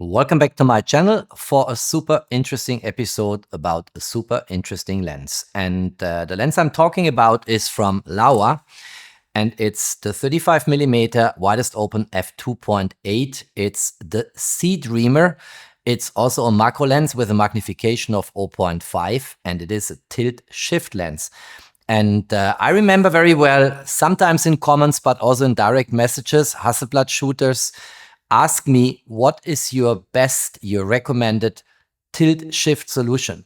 Welcome back to my channel for a super interesting episode about a super interesting lens. And the lens I'm talking about is from Laowa, and it's the 35mm widest open f2.8. It's the C-Dreamer. It's also a macro lens with a magnification of 0.5, and it is a tilt shift lens. And I remember very well, sometimes in comments, but also in direct messages, Hasselblad shooters ask me, what is your recommended tilt shift solution?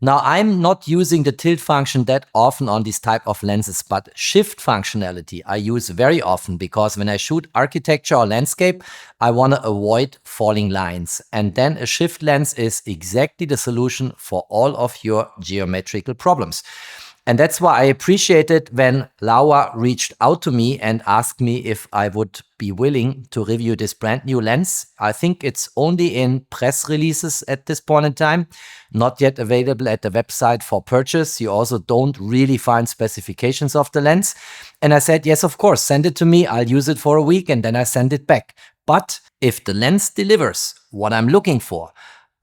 Now, I'm not using the tilt function that often on these type of lenses, but shift functionality I use very often, because when I shoot architecture or landscape, I want to avoid falling lines. And then a shift lens is exactly the solution for all of your geometrical problems. And that's why I appreciated when Laowa reached out to me and asked me if I would be willing to review this brand new lens. I think it's only in press releases at this point in time, not yet available at the website for purchase. You also don't really find specifications of the lens. And I said, yes, of course, send it to me. I'll use it for a week and then I send it back. But if the lens delivers what I'm looking for,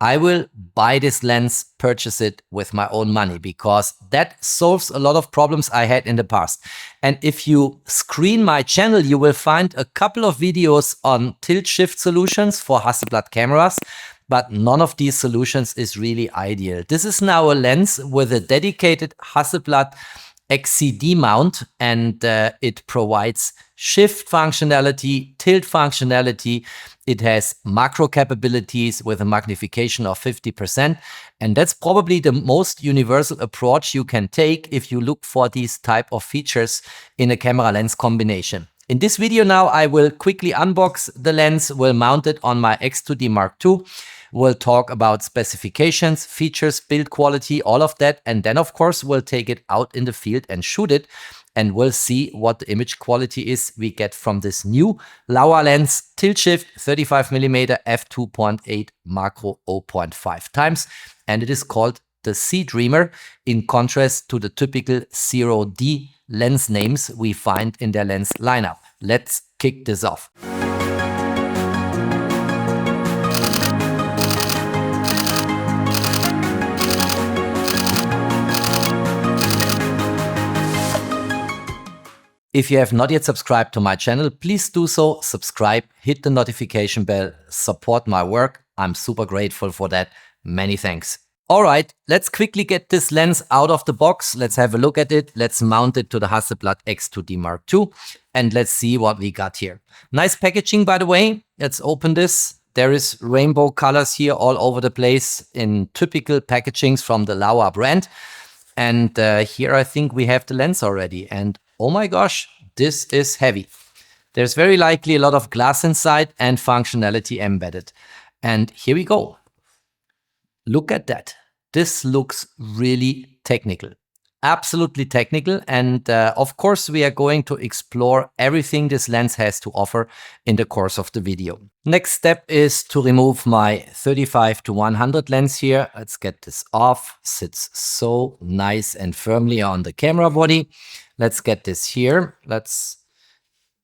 I will buy this lens, purchase it with my own money, because that solves a lot of problems I had in the past. And if you screen my channel, you will find a couple of videos on tilt shift solutions for Hasselblad cameras, but none of these solutions is really ideal. This is now a lens with a dedicated Hasselblad XCD mount, and it provides shift functionality, tilt functionality. It has macro capabilities with a magnification of 50%. And that's probably the most universal approach you can take if you look for these type of features in a camera lens combination. In this video now, I will quickly unbox the lens, will mount it on my X2D Mark II. We'll talk about specifications, features, build quality, all of that. And then, of course, we'll take it out in the field and shoot it. And we'll see what the image quality is we get from this new Laowa lens, tilt shift 35mm f2.8 macro 0.5 times. And it is called the C-Dreamer, in contrast to the typical 0D lens names we find in their lens lineup. Let's kick this off. If you have not yet subscribed to my channel, please do so. Subscribe, hit the notification bell, support my work. I'm super grateful for that. Many thanks. All right, let's quickly get this lens out of the box. Let's have a look at it. Let's mount it to the Hasselblad X2D Mark II and let's see what we got here. Nice packaging, by the way. Let's open this. There is rainbow colors here all over the place in typical packagings from the Laowa brand. And here I think we have the lens already. And oh my gosh, this is heavy. There's very likely a lot of glass inside and functionality embedded. And here we go. Look at that. This looks really technical. Absolutely technical. And of course, we are going to explore everything this lens has to offer in the course of the video. Next step is to remove my 35-100 lens here. Let's get this off. Sits so nice and firmly on the camera body. Let's get this here. Let's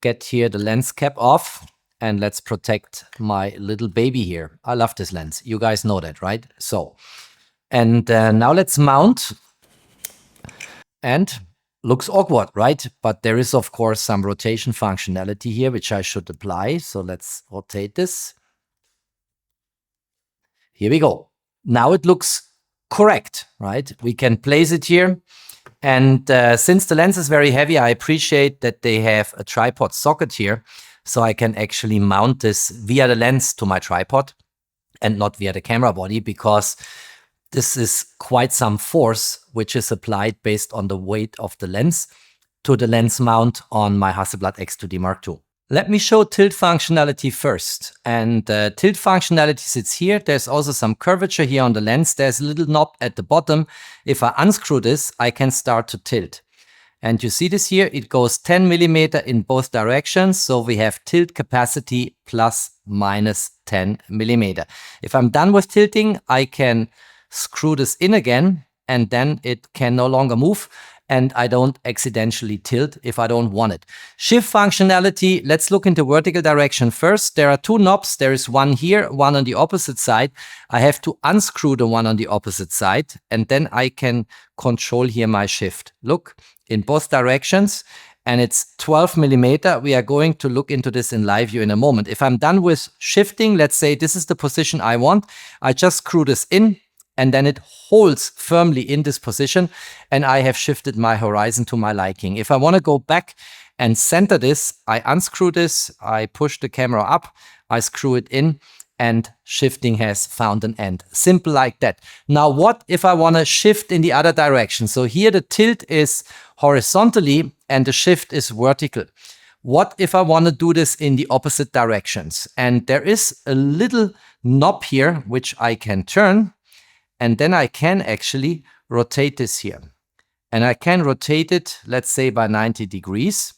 get here the lens cap off and let's protect my little baby here. I love this lens. You guys know that, right? So, and now let's mount. And looks awkward, right? But there is, of course, some rotation functionality here, which I should apply. So let's rotate this. Here we go. Now it looks correct, right? We can place it here. And since the lens is very heavy, I appreciate that they have a tripod socket here. So I can actually mount this via the lens to my tripod and not via the camera body, because this is quite some force which is applied based on the weight of the lens to the lens mount on my Hasselblad X2D Mark II. Let me show tilt functionality first. And tilt functionality sits here. There's also some curvature here on the lens. There's a little knob at the bottom. If I unscrew this, I can start to tilt. And you see this here, it goes 10mm in both directions. So we have tilt capacity plus minus 10mm. If I'm done with tilting, I can screw this in again, and then it can no longer move. and I don't accidentally tilt if I don't want it. Shift functionality, let's look into vertical direction first. There are two knobs. There is one here, one on the opposite side. I have to unscrew the one on the opposite side, and then I can control here my shift. Look, in both directions, and it's 12 millimeter. We are going to look into this in live view in a moment. If I'm done with shifting, let's say this is the position I want, I just screw this in, and then it holds firmly in this position, and I have shifted my horizon to my liking. If I want to go back and center this, I unscrew this, I push the camera up, I screw it in, and shifting has found an end. Simple like that. Now, what if I want to shift in the other direction? So here the tilt is horizontally and the shift is vertical. What if I want to do this in the opposite directions? And there is a little knob here which I can turn, and then I can actually rotate this here. And I can rotate it, let's say, by 90 degrees.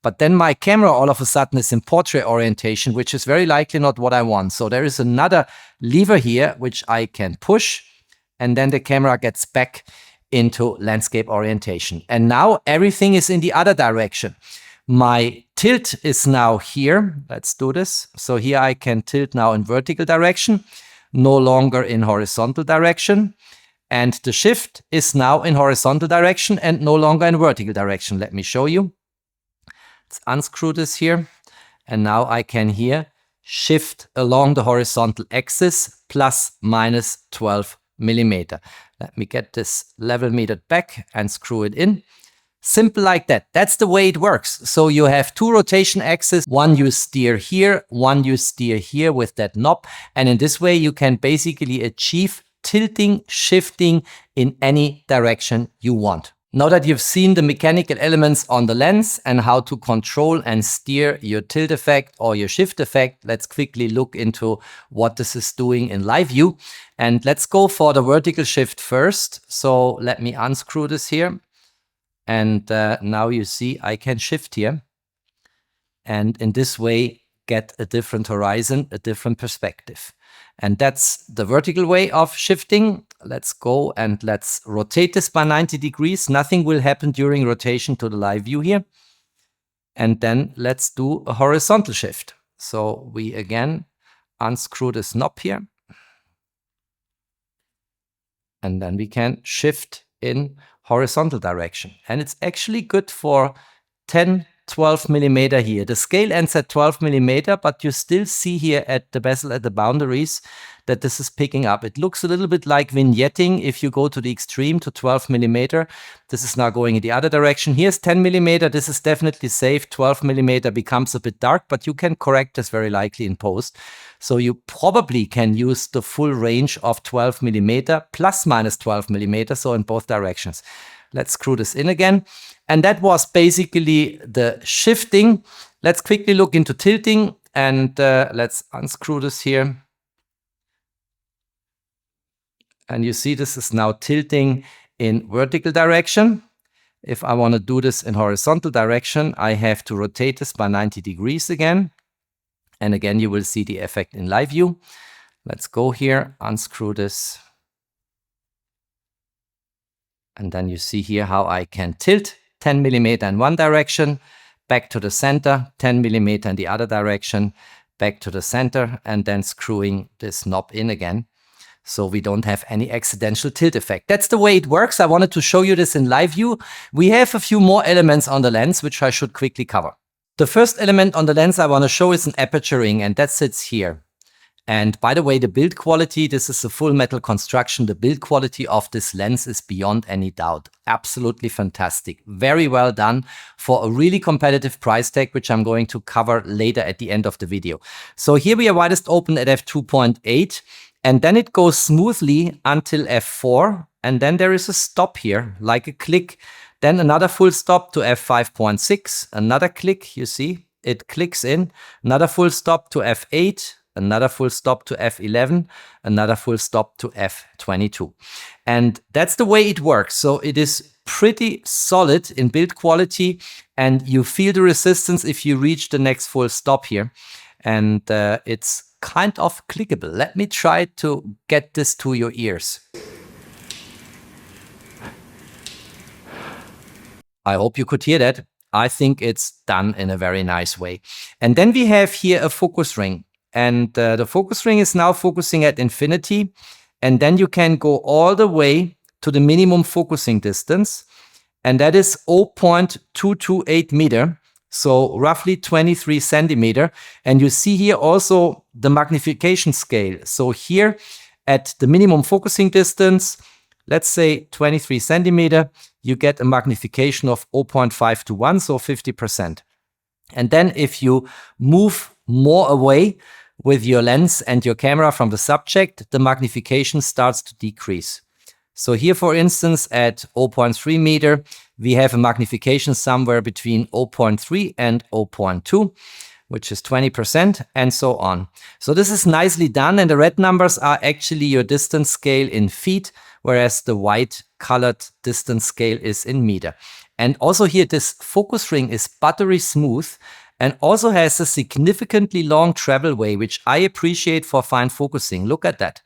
But then my camera all of a sudden is in portrait orientation, which is very likely not what I want. So there is another lever here, which I can push, and then the camera gets back into landscape orientation. And now everything is in the other direction. My tilt is now here. Let's do this. So here I can tilt now in vertical direction, no longer in horizontal direction. And the shift is now in horizontal direction and no longer in vertical direction. Let me show you. Let's unscrew this here. And now I can here shift along the horizontal axis plus minus 12 millimeter. Let me get this level metered back and screw it in. Simple like that. That's the way it works. So you have two rotation axes. One you steer here, one you steer here with that knob. And in this way you can basically achieve tilting, shifting in any direction you want. Now that you've seen the mechanical elements on the lens and how to control and steer your tilt effect or your shift effect, let's quickly look into what this is doing in live view. And let's go for the vertical shift first. So let me unscrew this here. And now you see I can shift here. And in this way, get a different horizon, a different perspective. And that's the vertical way of shifting. Let's go and let's rotate this by 90 degrees. Nothing will happen during rotation to the live view here. And then let's do a horizontal shift. So we again unscrew this knob here. And then we can shift in horizontal direction. And it's actually good for 10, 12 millimeter here. The scale ends at 12 millimeter, but you still see here at the bezel at the boundaries that this is picking up. It looks a little bit like vignetting if you go to the extreme to 12 millimeter. This is now going in the other direction. Here's 10 millimeter. This is definitely safe. 12 millimeter becomes a bit dark, but you can correct this very likely in post. So you probably can use the full range of 12 millimeter plus minus 12 millimeter. So in both directions. Let's screw this in again. And that was basically the shifting. Let's quickly look into tilting and let's unscrew this here. And you see this is now tilting in vertical direction. If I want to do this in horizontal direction, I have to rotate this by 90 degrees again. And again, you will see the effect in live view. Let's go here, unscrew this. And then you see here how I can tilt 10 millimeter in one direction, back to the center, 10 millimeter in the other direction, back to the center, and then screwing this knob in again. So we don't have any accidental tilt effect. That's the way it works. I wanted to show you this in live view. We have a few more elements on the lens, which I should quickly cover. The first element on the lens I want to show is an aperture ring, and that sits here. And by the way, the build quality, this is a full metal construction. The build quality of this lens is beyond any doubt. Absolutely fantastic. Very well done for a really competitive price tag, which I'm going to cover later at the end of the video. So here we are widest open at f2.8, and then it goes smoothly until f4. And then there is a stop here, like a click. Then another full stop to f5.6, another click, you see, it clicks in, another full stop to f8, another full stop to f11, another full stop to f22. And that's the way it works. So it is pretty solid in build quality, and you feel the resistance if you reach the next full stop here. And it's kind of clickable. Let me try to get this to your ears. I hope you could hear that. I think it's done in a very nice way. And then we have here a focus ring. And the focus ring is now focusing at infinity. And then you can go all the way to the minimum focusing distance. And that is 0.228 meter. So roughly 23 centimeter. And you see here also the magnification scale. So here at the minimum focusing distance, let's say 23 centimeter, you get a magnification of 0.5 to 1, so 50%. And then if you move more away with your lens and your camera from the subject, the magnification starts to decrease. So here, for instance, at 0.3 meter, we have a magnification somewhere between 0.3 and 0.2, which is 20%, and so on. So this is nicely done, and the red numbers are actually your distance scale in feet, whereas the white colored distance scale is in meter. And also here, this focus ring is buttery smooth and also has a significantly long travel way, which I appreciate for fine focusing. Look at that.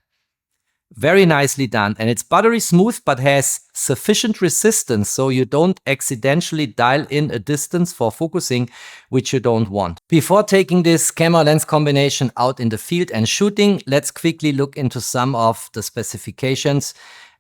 Very nicely done. And it's buttery smooth, but has sufficient resistance so you don't accidentally dial in a distance for focusing, which you don't want. Before taking this camera lens combination out in the field and shooting, let's quickly look into some of the specifications.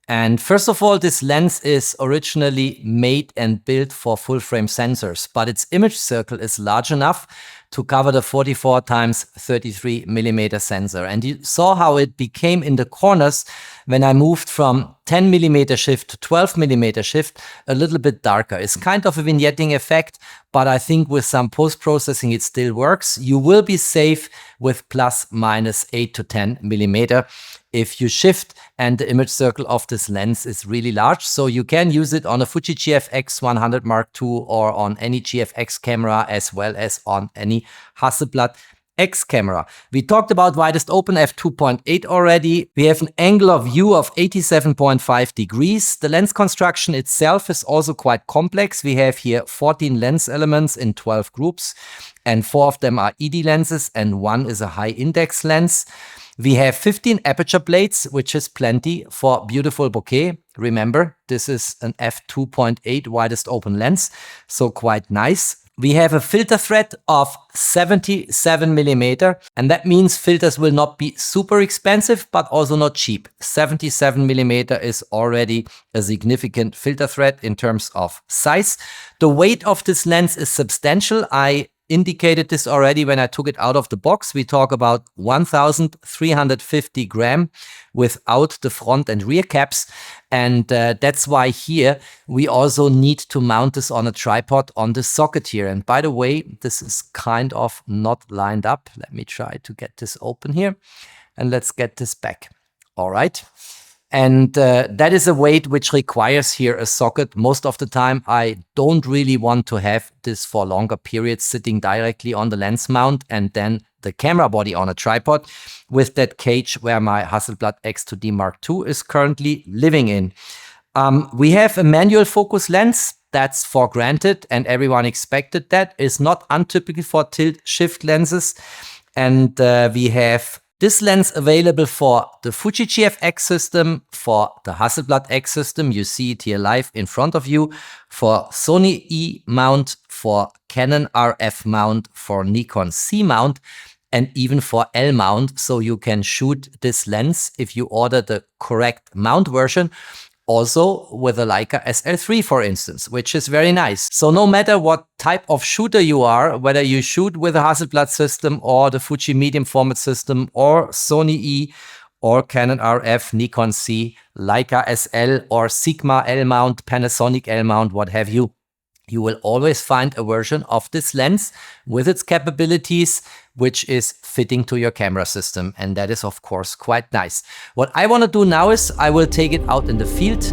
And first of all, this lens is originally made and built for full frame sensors, but its image circle is large enough to cover the 44 times 33 millimeter sensor. And you saw how it became in the corners when I moved from 10 millimeter shift to 12 millimeter shift, a little bit darker. It's kind of a vignetting effect, but I think with some post-processing it still works. You will be safe with plus minus 8 to 10 millimeter if you shift and the image circle of this lens is really large. So you can use it on a Fuji GFX 100 Mark II or on any GFX camera as well as on any Hasselblad-X camera. We talked about widest open f2.8 already. We have an angle of view of 87.5 degrees. The lens construction itself is also quite complex. We have here 14 lens elements in 12 groups, and 4 of them are ED lenses and 1 is a high index lens. We have 15 aperture blades, which is plenty for beautiful bokeh. Remember, this is an f2.8 widest open lens, so quite nice. We have a filter thread of 77 millimeter, and that means filters will not be super expensive, but also not cheap. 77 millimeter is already a significant filter thread in terms of size. The weight of this lens is substantial. I indicated this already when I took it out of the box. We talk about 1,350 gram without the front and rear caps. And that's why here we also need to mount this on a tripod on the socket here. And by the way, this is kind of not lined up. Let me try to get this open here and let's get this back. All right. And that is a weight which requires here a socket. Most of the time, I don't really want to have this for longer periods sitting directly on the lens mount and then the camera body on a tripod with that cage where my Hasselblad X2D Mark II is currently living in. We have a manual focus lens. That's for granted, and everyone expected that. It's not untypical for tilt shift lenses. And we have this lens available for the Fuji GFX system, for the Hasselblad-X system, you see it here live in front of you, for Sony E mount, for Canon RF mount, for Nikon Z mount, and even for L mount. So you can shoot this lens if you order the correct mount version. Also with a Leica SL3, for instance, which is very nice. So no matter what type of shooter you are, whether you shoot with a Hasselblad system or the Fuji medium format system or Sony E or Canon RF, Nikon Z, Leica SL or Sigma L mount, Panasonic L mount, what have you, you will always find a version of this lens with its capabilities, which is fitting to your camera system. And that is, of course, quite nice. What I want to do now is I will take it out in the field.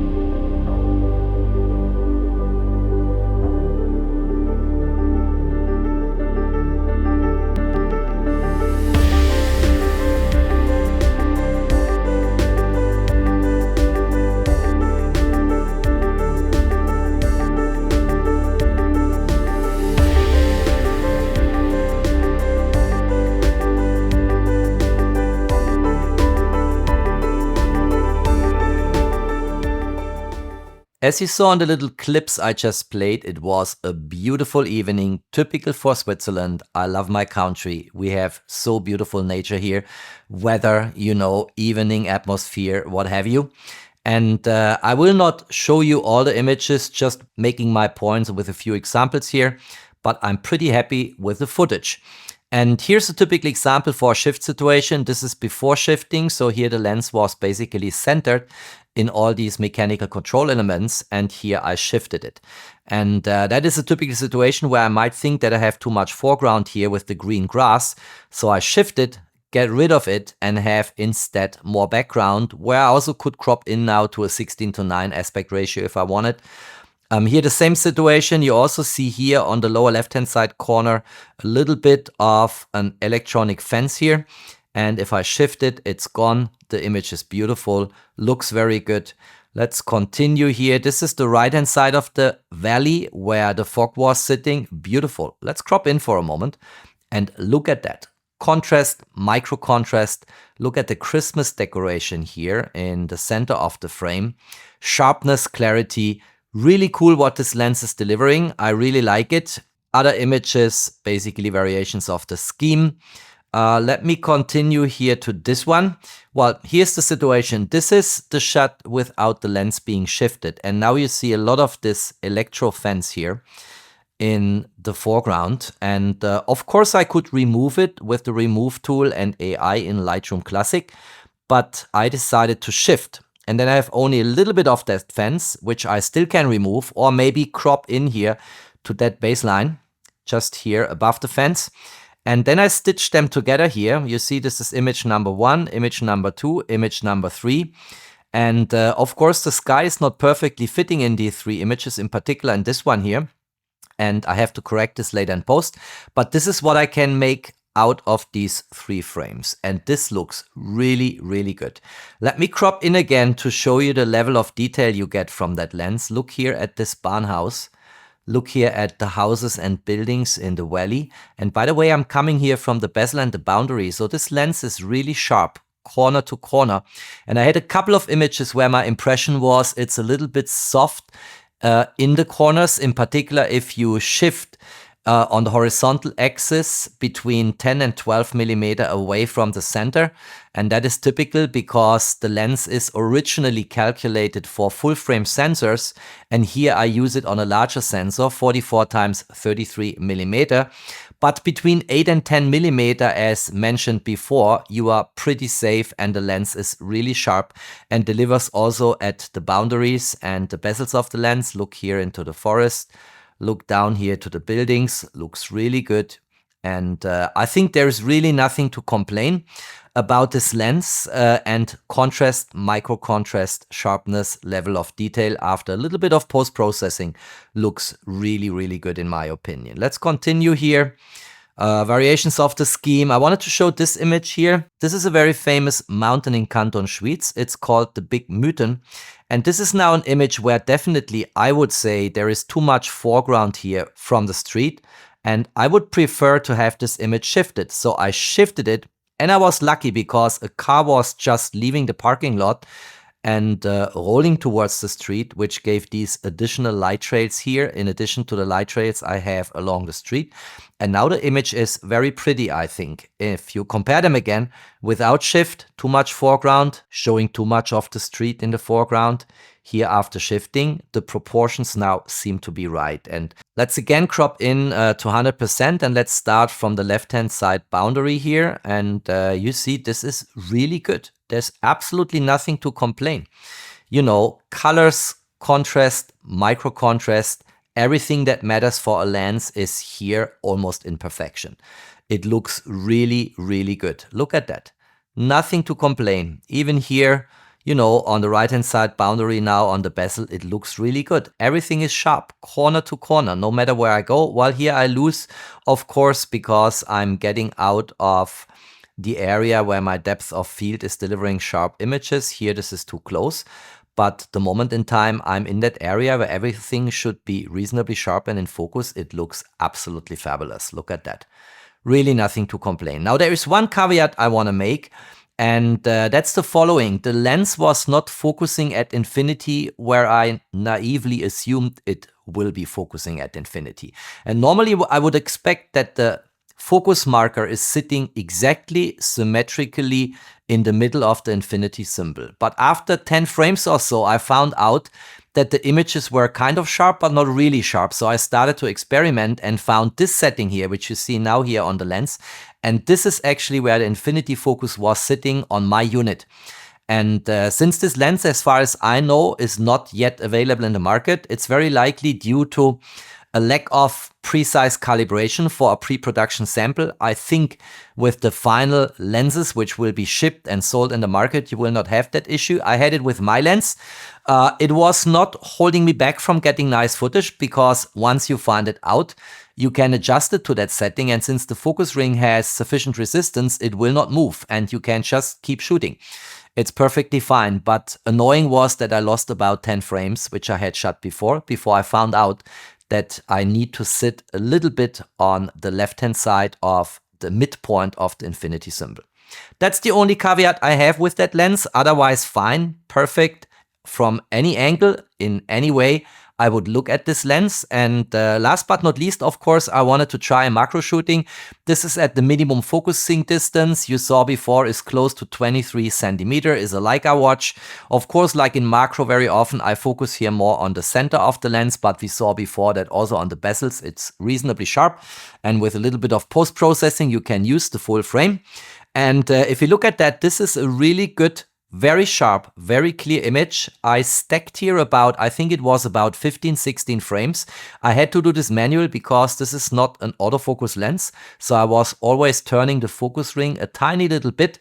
As you saw in the little clips I just played, it was a beautiful evening, typical for Switzerland. I love my country. We have so beautiful nature here, weather, you know, evening atmosphere, what have you. And I will not show you all the images, just making my points with a few examples here, but I'm pretty happy with the footage. And here's a typical example for a shift situation. This is before shifting, so here the lens was basically centered in all these mechanical control elements, and here I shifted it. And that is a typical situation where I might think that I have too much foreground here with the green grass, so I shift it, get rid of it, and have instead more background, where I also could crop in now to a 16:9 aspect ratio if I wanted. Here the same situation. You also see here on the lower left hand side corner a little bit of an electronic fence here. And if I shift it, it's gone. The image is beautiful, looks very good. Let's continue here. This is the right hand side of the valley where the fog was sitting. Beautiful. Let's crop in for a moment and look at that. Contrast, micro contrast. Look at the Christmas decoration here in the center of the frame. Sharpness, clarity. Really cool what this lens is delivering. I really like it. Other images, basically variations of the scheme. Let me continue here to this one. Well, here's the situation. This is the shot without the lens being shifted. And now you see a lot of this electro fence here in the foreground. And of course, I could remove it with the remove tool and AI in Lightroom Classic, but I decided to shift. And then I have only a little bit of that fence, which I still can remove, or maybe crop in here to that baseline, just here above the fence. And then I stitch them together here. You see this is image number 1, image number 2, image number 3. And of course the sky is not perfectly fitting in these 3 images, in particular in this one here. And I have to correct this later in post. But this is what I can make out of these 3 frames. And this looks really, really good. Let me crop in again to show you the level of detail you get from that lens. Look here at this barn house. Look here at the houses and buildings in the valley. And by the way, I'm coming here from the bezel and the boundary. So this lens is really sharp, corner to corner. And I had a couple of images where my impression was it's a little bit soft in the corners. In particular, if you shift on the horizontal axis between 10 and 12 millimeter away from the center. And that is typical because the lens is originally calculated for full frame sensors. And here I use it on a larger sensor, 44 times 33 millimeter. But between 8 and 10 millimeter, as mentioned before, you are pretty safe and the lens is really sharp and delivers also at the boundaries and the bezels of the lens. Look here into the forest. Look down here to the buildings, looks really good. And I think there is really nothing to complain about this lens and contrast, micro contrast, sharpness, level of detail after a little bit of post-processing looks really, really good in my opinion. Let's continue here. Variations of the scheme. I wanted to show this image here. This is a very famous mountain in Canton, Schwyz. It's called the Big Mythen. And this is now an image where definitely I would say there is too much foreground here from the street. And I would prefer to have this image shifted. So I shifted it and I was lucky because a car was just leaving the parking lot and rolling towards the street, which gave these additional light trails here in addition to the light trails I have along the street. And now the image is very pretty, I think. If you compare them again, without shift, too much foreground, showing too much of the street in the foreground. Here after shifting, the proportions now seem to be right. And let's again crop in to 100% and let's start from the left-hand side boundary here. And you see this is really good. There's absolutely nothing to complain. You know, colors, contrast, micro contrast, everything that matters for a lens is here almost in perfection. It looks really, really good. Look at that. Nothing to complain. Even here, you know, on the right-hand side boundary now on the bezel, it looks really good. Everything is sharp, corner to corner, no matter where I go. While here I lose, of course, because I'm getting out of the area where my depth of field is delivering sharp images. Here, this is too close. But the moment in time I'm in that area where everything should be reasonably sharp and in focus, it looks absolutely fabulous. Look at that. Really nothing to complain. Now, there is one caveat I want to make. And that's the following. The lens was not focusing at infinity where I naively assumed it will be focusing at infinity. And normally I would expect that the focus marker is sitting exactly symmetrically in the middle of the infinity symbol. But after 10 frames or so, I found out that the images were kind of sharp, but not really sharp. So I started to experiment and found this setting here, which you see now here on the lens. And this is actually where the infinity focus was sitting on my unit. And since this lens, as far as I know, is not yet available in the market, it's very likely due to a lack of precise calibration for a pre-production sample. I think with the final lenses, which will be shipped and sold in the market, you will not have that issue. I had it with my lens. It was not holding me back from getting nice footage, because once you find it out, you can adjust it to that setting. And since the focus ring has sufficient resistance, it will not move and you can just keep shooting. It's perfectly fine. But annoying was that I lost about 10 frames, which I had shot before I found out that I need to sit a little bit on the left-hand side of the midpoint of the infinity symbol. That's the only caveat I have with that lens. Otherwise, fine, perfect. From any angle, in any way, I would look at this lens. And last but not least, of course, I wanted to try macro shooting. This is at the minimum focusing distance you saw before, is close to 23 centimeter, is a Leica watch. Of course, like in macro, very often I focus here more on the center of the lens, but we saw before that also on the bezels, it's reasonably sharp. And with a little bit of post-processing, you can use the full frame. And if you look at that, this is a really good, very sharp, very clear image. I stacked here about, I think it was about 15, 16 frames. I had to do this manual because this is not an autofocus lens. So I was always turning the focus ring a tiny little bit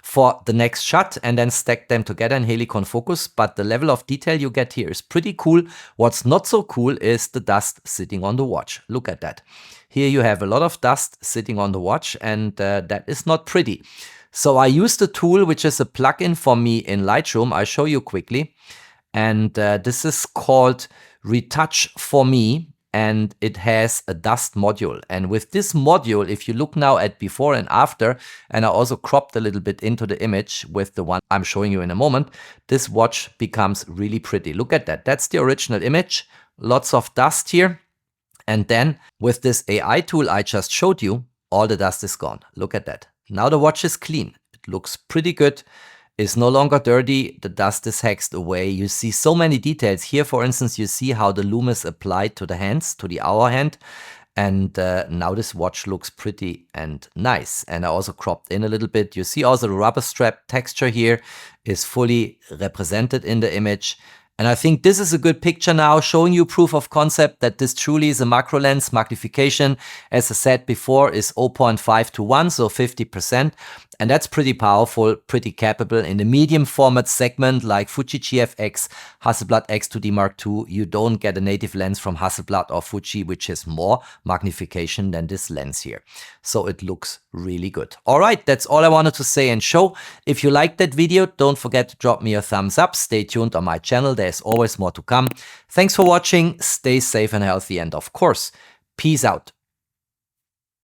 for the next shot and then stack them together in helicon focus. But the level of detail you get here is pretty cool. What's not so cool is the dust sitting on the watch. Look at that. Here you have a lot of dust sitting on the watch, and that is not pretty. So I used a tool which is a plugin for me in Lightroom. I'll show you quickly. And this is called Retouch4me, and it has a dust module. And with this module, if you look now at before and after, and I also cropped a little bit into the image with the one I'm showing you in a moment, this watch becomes really pretty. Look at that. That's the original image. Lots of dust here. And then with this AI tool I just showed you, all the dust is gone. Look at that. Now the watch is clean. It looks pretty good. It's no longer dirty. The dust is hexed away. You see so many details. Here, for instance, you see how the lume is applied to the hands, to the hour hand. And now this watch looks pretty and nice. And I also cropped in a little bit. You see also the rubber strap texture here is fully represented in the image. And I think this is a good picture now, showing you proof of concept that this truly is a macro lens. Magnification, as I said before, is 0.5 to 1, so 50%. And that's pretty powerful, pretty capable. In the medium format segment like Fuji GFX, Hasselblad X2D II, you don't get a native lens from Hasselblad or Fuji, which has more magnification than this lens here. So it looks really good. All right, that's all I wanted to say and show. If you liked that video, don't forget to drop me a thumbs up. Stay tuned on my channel. There's always more to come. Thanks for watching. Stay safe and healthy. And of course, peace out.